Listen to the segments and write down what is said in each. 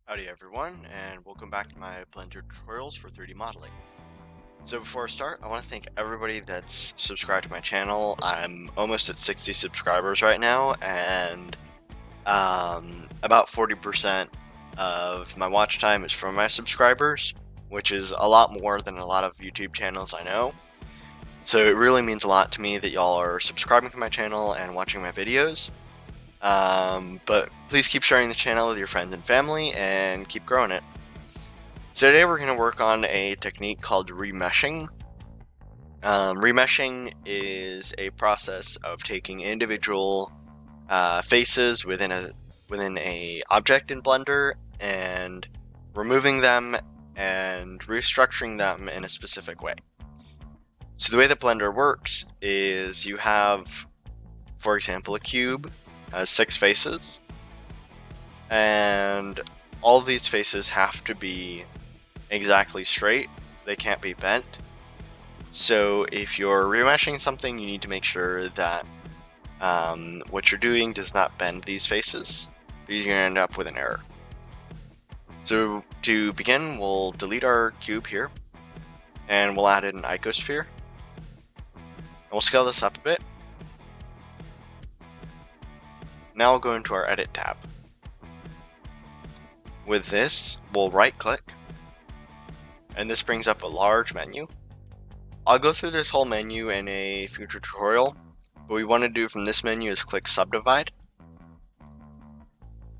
Howdy everyone, and welcome back to my Blender tutorials for 3D modeling. So before I start, I want to thank everybody that's subscribed to my channel. I'm almost at 60 subscribers right now, and about 40% of my watch time is from my subscribers, which is a lot more than a lot of YouTube channels I know. So it really means a lot to me that y'all are subscribing to my channel and watching my videos. But please keep sharing the channel with your friends and family and keep growing it. So today we're going to work on a technique called remeshing. Remeshing is a process of taking individual faces within a object in Blender and removing them and restructuring them in a specific way. So the way that Blender works is you have, for example, a cube has 6 faces, and all of these faces have to be exactly straight. They can't be bent. So if you're remeshing something, you need to make sure that what you're doing does not bend these faces, because you're going to end up with an error. So to begin, we'll delete our cube here, and we'll add in an icosphere. And we'll scale this up a bit. Now we'll go into our Edit tab. With this, we'll right-click, and this brings up a large menu. I'll go through this whole menu in a future tutorial. What we want to do from this menu is click Subdivide.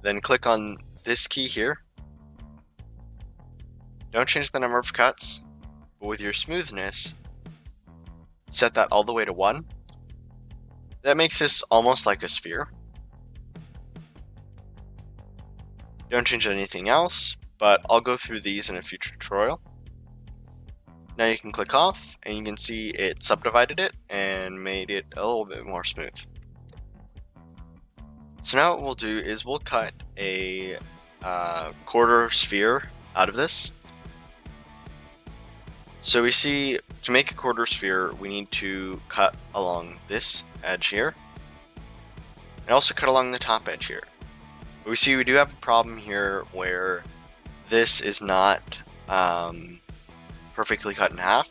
Then click on this key here. Don't change the number of cuts, but with your smoothness, set that all the way to 1. That makes this almost like a sphere. Don't change anything else, but I'll go through these in a future tutorial. Now you can click off, and you can see it subdivided it and made it a little bit more smooth. So now what we'll do is we'll cut a quarter sphere out of this. So we see to make a quarter sphere, we need to cut along this edge here, and also cut along the top edge here. But we see we do have a problem here where this is not perfectly cut in half.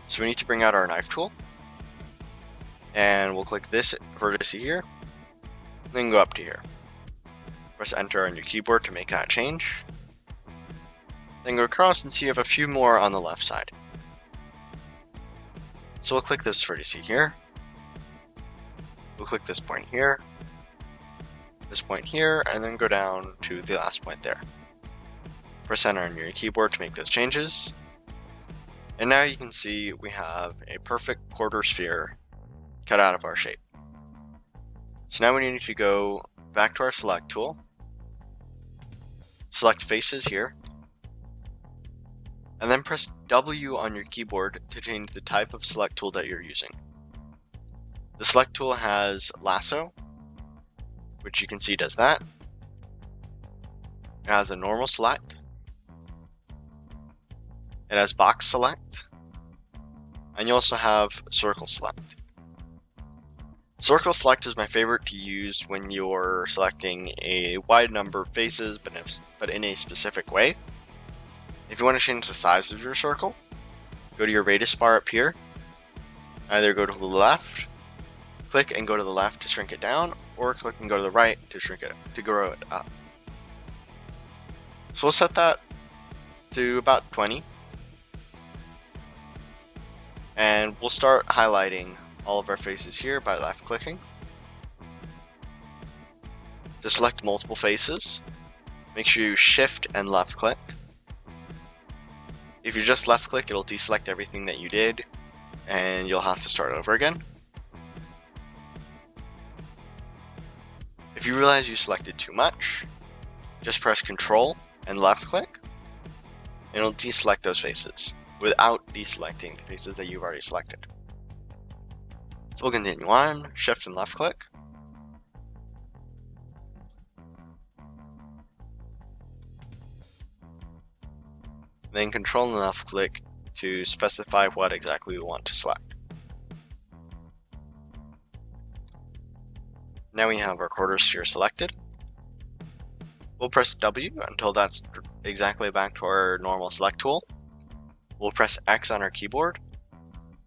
So we need to bring out our knife tool, and we'll click this vertex here, then go up to here. Press enter on your keyboard to make that change. Then go across and see you have a few more on the left side. So we'll click this vertex here. We'll click this point here, and then go down to the last point there. Press enter on your keyboard to make those changes. And now you can see we have a perfect quarter sphere cut out of our shape. So now we need to go back to our select tool, select faces here, and then press W on your keyboard to change the type of select tool that you're using. The select tool has lasso, which you can see does that. It has a normal select. It has box select, and you also have circle select. Circle select is my favorite to use when you're selecting a wide number of faces, but in a specific way. If you want to change the size of your circle, go to your radius bar up here. Either go to the left, click and go to the left to shrink it down, or click and go to the right to shrink it, to grow it up. So we'll set that to about 20. And we'll start highlighting all of our faces here by left clicking. To select multiple faces, make sure you shift and left click. If you just left click, it'll deselect everything that you did, and you'll have to start over again. If you realize you selected too much, just press Control and left click, and it'll deselect those faces without deselecting the faces that you've already selected. So we'll continue on, shift and left click. Then Control and left click to specify what exactly we want to select. Now we have our quarter sphere selected. We'll press W until that's exactly back to our normal select tool. We'll press X on our keyboard,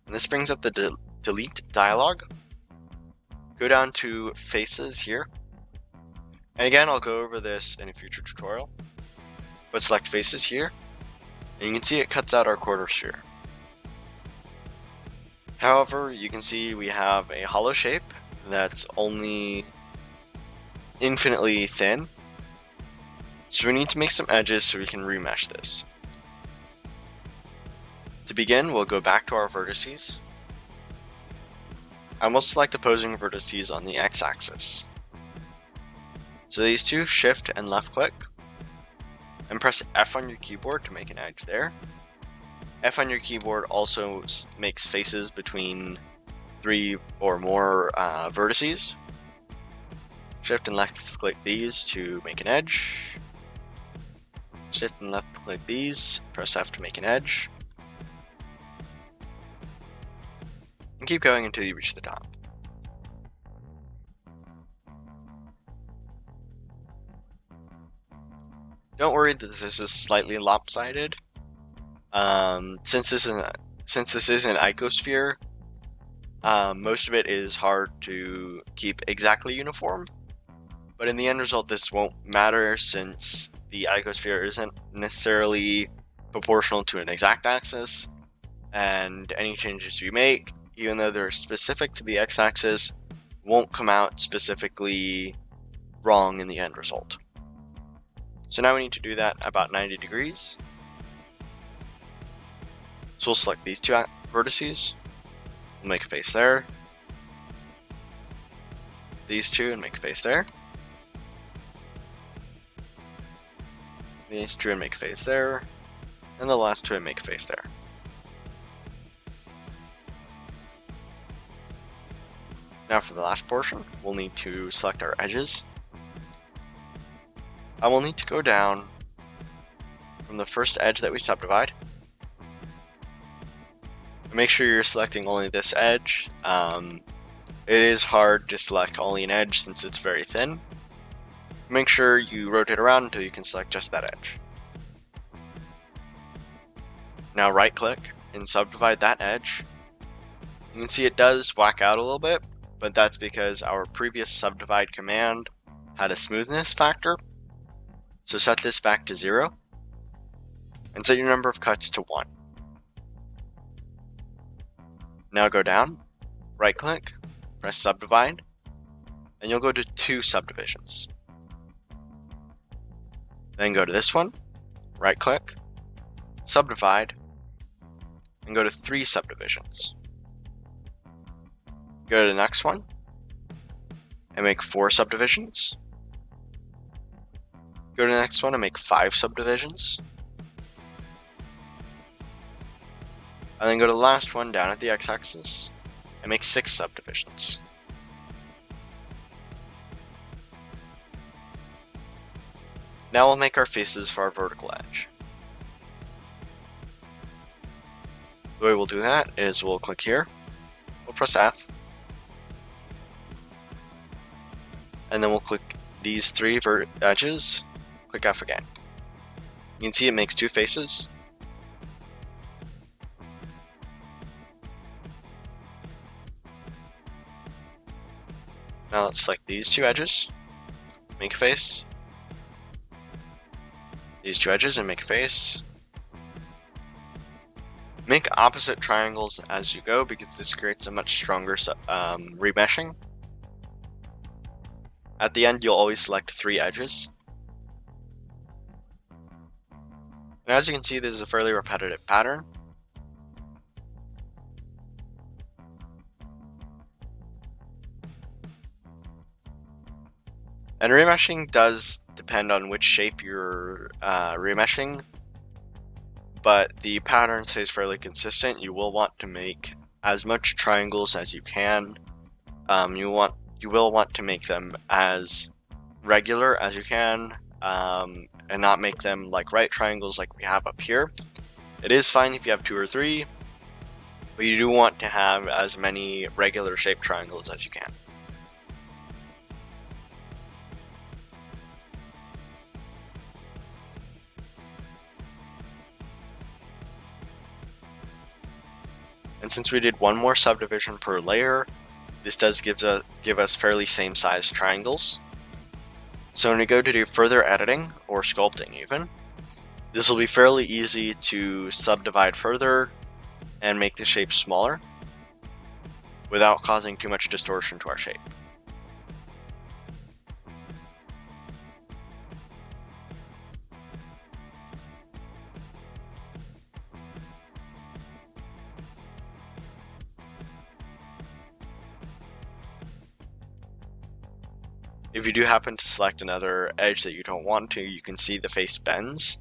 and this brings up the delete dialog. Go down to faces here, and again I'll go over this in a future tutorial, but select faces here, and you can see it cuts out our quarter sphere. However, you can see we have a hollow shape that's only infinitely thin, so we need to make some edges so we can remesh this. To begin, we'll go back to our vertices, and we'll select opposing vertices on the x-axis. So these two, shift and left click, and press F on your keyboard to make an edge there. F on your keyboard also makes faces between 3 or more vertices. Shift and left click these to make an edge. Shift and left click these, press F to make an edge. And keep going until you reach the top. Don't worry that this is slightly lopsided. Since this is an icosphere, most of it is hard to keep exactly uniform. But in the end result, this won't matter since the icosphere isn't necessarily proportional to an exact axis, and any changes you make, even though they're specific to the x-axis, won't come out specifically wrong in the end result. So now we need to do that about 90 degrees. So we'll select these two vertices, we'll make a face there, these two and make a face there, these two and make a face there, and the last two and make a face there. Now for the last portion, we'll need to select our edges. I will need to go down from the first edge that we subdivide. Make sure you're selecting only this edge. It is hard to select only an edge since it's very thin. Make sure you rotate around until you can select just that edge. Now right click and subdivide that edge. You can see it does whack out a little bit, but that's because our previous subdivide command had a smoothness factor. So set this back to 0 and set your number of cuts to 1. Now go down, right click, press subdivide, and you'll go to 2 subdivisions. Then go to this one, right click, subdivide, and go to 3 subdivisions. Go to the next one, and make 4 subdivisions. Go to the next one and make 5 subdivisions. And then go to the last one down at the x-axis and make 6 subdivisions. Now we'll make our faces for our vertical edge. The way we'll do that is we'll click here, we'll press F, and then we'll click these 3 edges, click F again. You can see it makes 2 faces. Now let's select these 2 edges, make a face, these 2 edges and make a face. Make opposite triangles as you go because this creates a much stronger remeshing. At the end, you'll always select 3 edges. And as you can see, this is a fairly repetitive pattern. And remeshing does depend on which shape you're remeshing, but the pattern stays fairly consistent. You will want to make as much triangles as you can. You will want to make them as regular as you can, and not make them like right triangles like we have up here. It is fine if you have 2 or 3, but you do want to have as many regular shaped triangles as you can. And since we did one more subdivision per layer, this does give us fairly same size triangles. So when we go to do further editing, or sculpting even, this will be fairly easy to subdivide further and make the shape smaller without causing too much distortion to our shape. If you do happen to select another edge that you don't want to, you can see the face bends.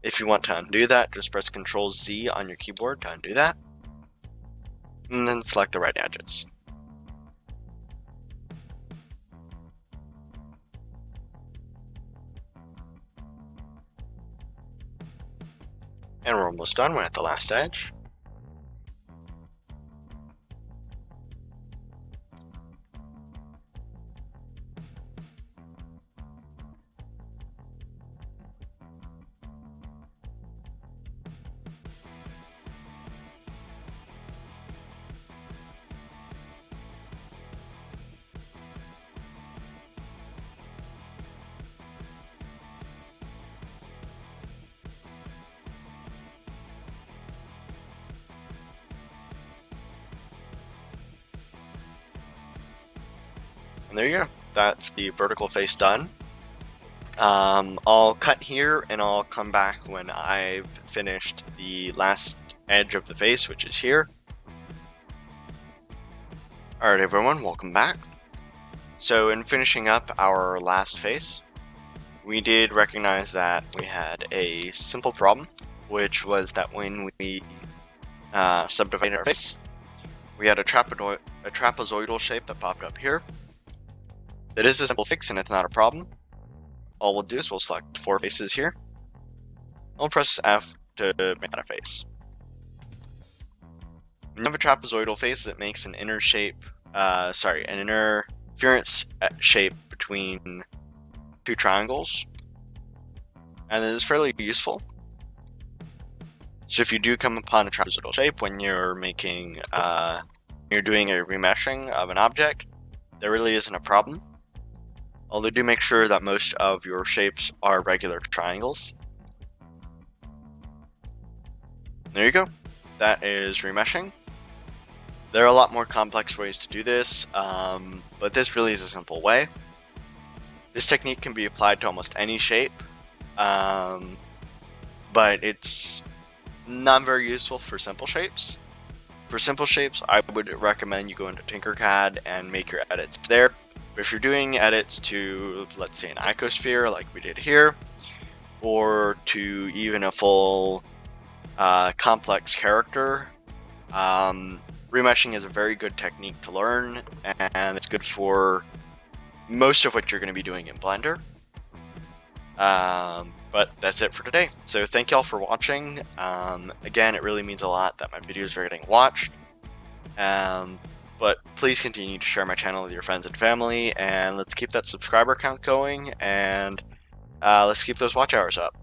If you want to undo that, just press Ctrl Z on your keyboard to undo that, and then select the right edges. And we're almost done. We're at the last edge. And there you go. That's the vertical face done. I'll cut here and I'll come back when I've finished the last edge of the face, which is here. Alright everyone, welcome back. So in finishing up our last face, we did recognize that we had a simple problem, which was that when we subdivided our face, we had a trapezoidal shape that popped up here. That is a simple fix and it's not a problem. All we'll do is we'll select 4 faces here. We'll press F to make that a face. When you have a trapezoidal face, it makes an inner shape, an interference shape between 2 triangles, and it is fairly useful. So if you do come upon a trapezoidal shape when you're making, you're doing a remeshing of an object, there really isn't a problem. Although do make sure that most of your shapes are regular triangles. There you go. That is remeshing. There are a lot more complex ways to do this, but this really is a simple way. This technique can be applied to almost any shape, but it's not very useful for simple shapes. For simple shapes, I would recommend you go into Tinkercad and make your edits there. But if you're doing edits to, let's say, an icosphere like we did here, or to even a full complex character, remeshing is a very good technique to learn, and it's good for most of what you're going to be doing in Blender. But that's it for today. So thank y'all for watching. Again, it really means a lot that my videos are getting watched. But please continue to share my channel with your friends and family, and let's keep that subscriber count going, and let's keep those watch hours up.